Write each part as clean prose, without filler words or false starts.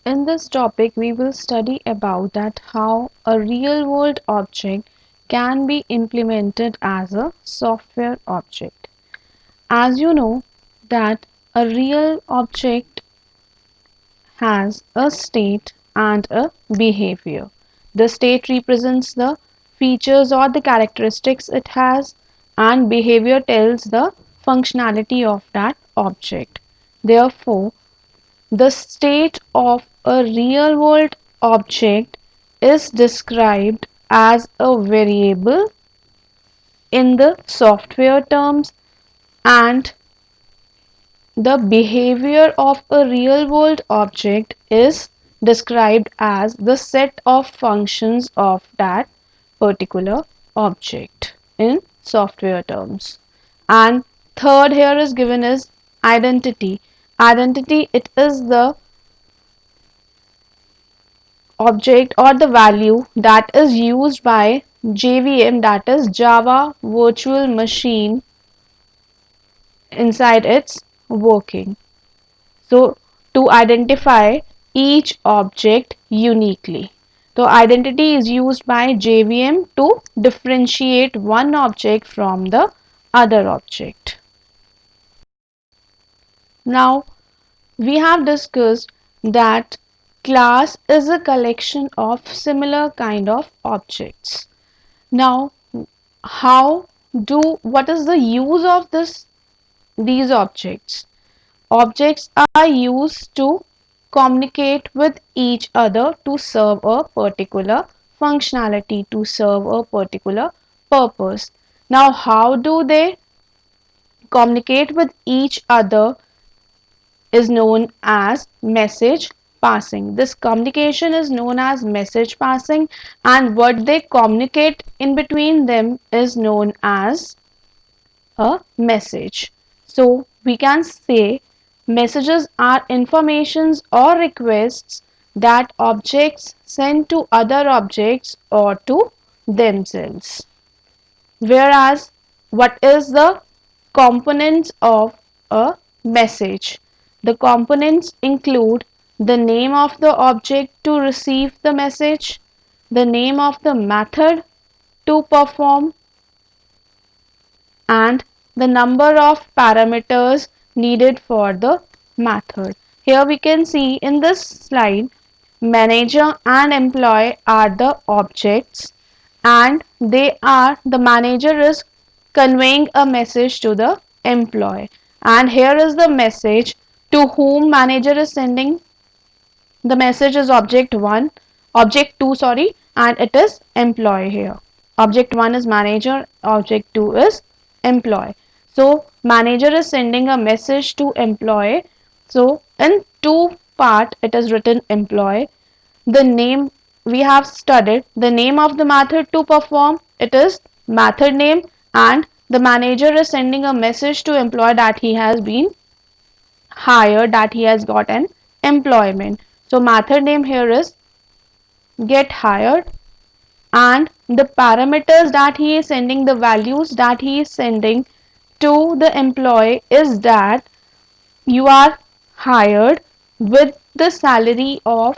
In this topic, we will study about that how a real-world object can be implemented as a software object. As you know that a real object has a state and a behavior. The state represents the features or the characteristics it has, and behavior tells the functionality of that object. Therefore, the state of a real world object is described as a variable in the software terms, and the behavior of a real world object is described as the set of functions of that particular object in software terms. And third here is given as identity. Identity, it is the object or the value that is used by JVM, that is Java Virtual Machine, inside its working. So to identify each object uniquely. So identity is used by JVM to differentiate one object from the other object. Now we have discussed that class is a collection of similar kind of objects. Now, what is the use of these objects? Objects are used to communicate with each other to serve a particular functionality, to serve a particular purpose. Now, how do they communicate with each other is known as message passing. This communication is known as message passing, and what they communicate in between them is known as a message. So we can say messages are informations or requests that objects send to other objects or to themselves. Whereas what is the components of a message? The components include the name of the object to receive the message, the name of the method to perform, and the number of parameters needed for the method. Here we can see in this slide, manager and employee are the objects, and the manager is conveying a message to the employee, and here is the message to whom manager is sending the message is object 2, sorry, and it is employee here. Object 1 is manager, object 2 is employee. So manager is sending a message to employee. So in two part it is written employee. The name we have studied, the name of the method to perform, it is method name, and the manager is sending a message to employee that he has been hired, that he has got an employment. So method name here is get hired, and the parameters that he is sending, the values that he is sending to the employee is that you are hired with the salary of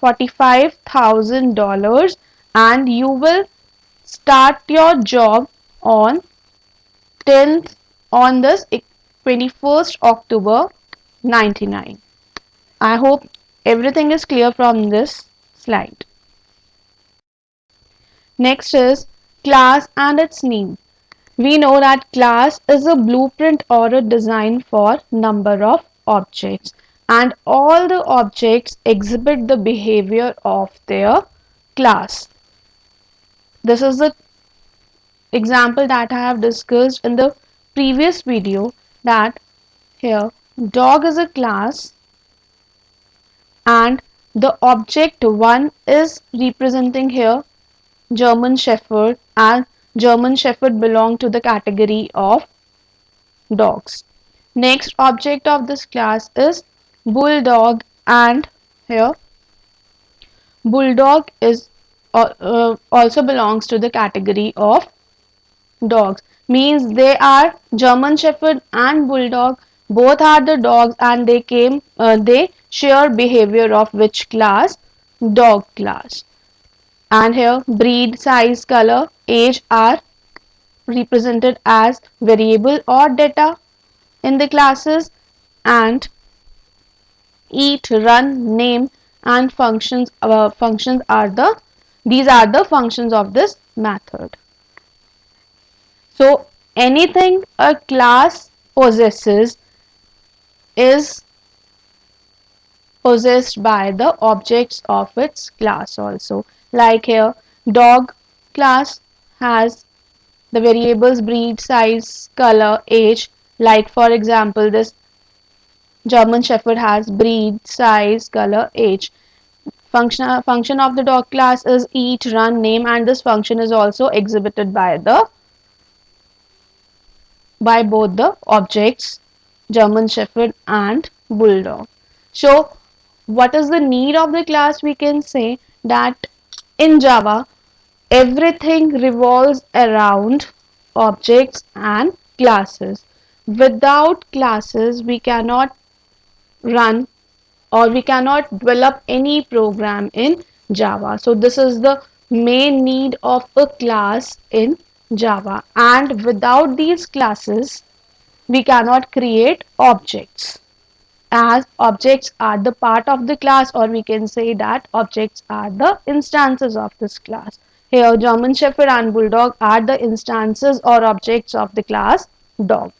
$45,000, and you will start your job on 10th on this 21st October 99. I hope everything is clear from this slide. Next is class and its name. We know that class is a blueprint or a design for number of objects, and all the objects exhibit the behavior of their class. This is the example that I have discussed in the previous video, that here dog is a class and the object 1 is representing here German Shepherd, and German Shepherd belong to the category of dogs. Next object of this class is Bulldog, and here Bulldog is also belongs to the category of dogs. Means they are German Shepherd and Bulldog, both are the dogs, and they share behavior of which class? Dog class. And here breed, size, color, age are represented as variable or data in the classes, and eat, run, name and functions are the functions of this method. So anything a class possesses is possessed by the objects of its class also. Like here, dog class has the variables breed, size, color, age. Like for example, this German Shepherd has breed, size, color, age. Function of the dog class is eat, run, name, and this function is also exhibited by both the objects German Shepherd and Bulldog. So what is the need of the class? We can say that in Java everything revolves around objects and classes. Without classes we cannot run or we cannot develop any program in Java. So this is the main need of a class in Java, and without these classes we cannot create objects, as objects are the part of the class, or we can say that objects are the instances of this class. Here German Shepherd and Bulldog are the instances or objects of the class dog.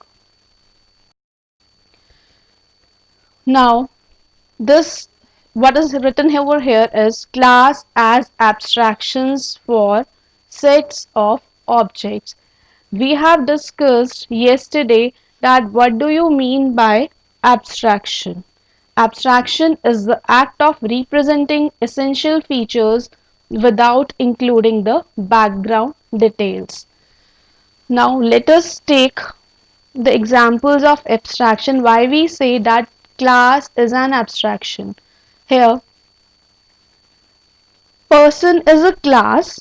Now this, what is written over here is class as abstractions for sets of objects. We have discussed yesterday that what do you mean by abstraction? Abstraction is the act of representing essential features without including the background details. Now let us take the examples of abstraction, why we say that class is an abstraction. Here person is a class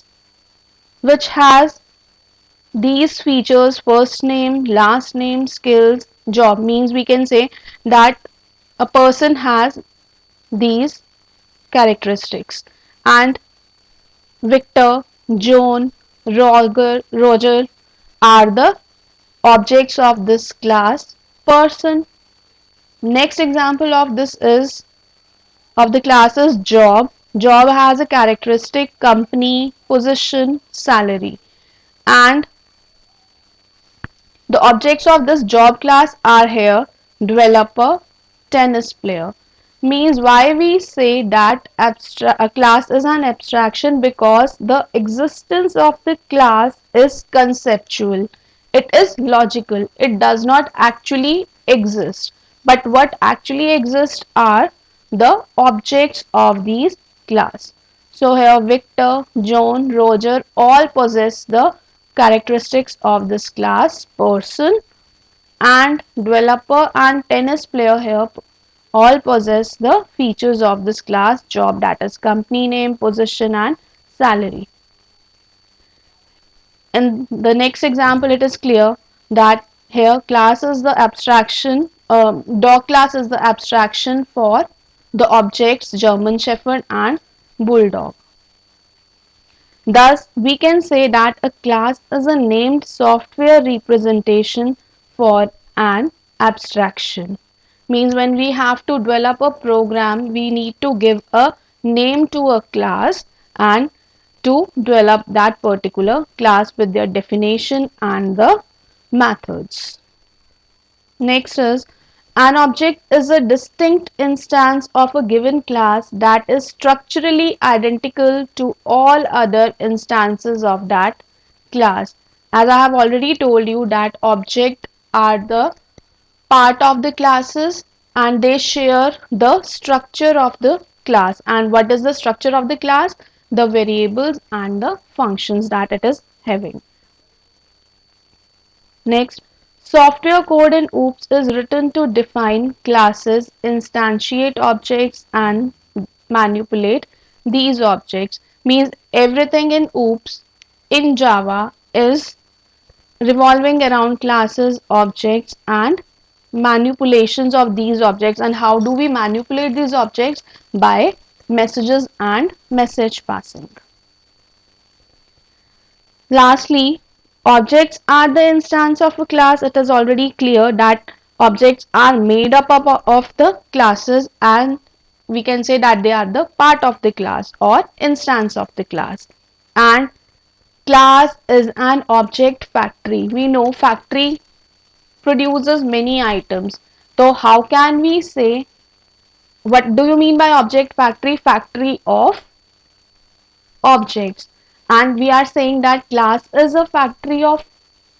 which has these features: first name, last name, skills, job. Means we can say that a person has these characteristics, and Victor, John, Roger are the objects of this class person. Next example of this is of the class is job. Job has a characteristic company, position, salary, and the objects of this job class are here developer, tennis player. Means why we say that a class is an abstraction, because the existence of the class is conceptual. It is logical. It does not actually exist. But what actually exists are the objects of these class. So here Victor, John, Roger all possess the characteristics of this class person, and developer and tennis player here all possess the features of this class job, that is company name, position and salary. In the next example it is clear that here class is the abstraction, dog class is the abstraction for the objects German Shepherd and Bulldog. Thus, we can say that a class is a named software representation for an abstraction. Means when we have to develop a program, we need to give a name to a class and to develop that particular class with their definition and the methods. Next is, an object is a distinct instance of a given class that is structurally identical to all other instances of that class. As I have already told you that objects are the part of the classes and they share the structure of the class. And what is the structure of the class? The variables and the functions that it is having. Next, software code in OOPS is written to define classes, instantiate objects and manipulate these objects. Means everything in OOPS in Java is revolving around classes, objects and manipulations of these objects, and how do we manipulate these objects? By messages and message passing. Lastly, objects are the instance of a class. It is already clear that objects are made up of the classes, and we can say that they are the part of the class or instance of the class. And class is an object factory. We know factory produces many items. So how can we say, what do you mean by object factory? Factory of objects. And we are saying that class is a factory of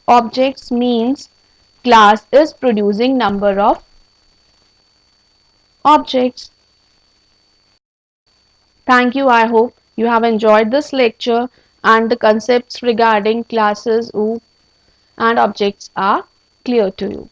objects, means class is producing number of objects. Thank you. I hope you have enjoyed this lecture and the concepts regarding classes and objects are clear to you.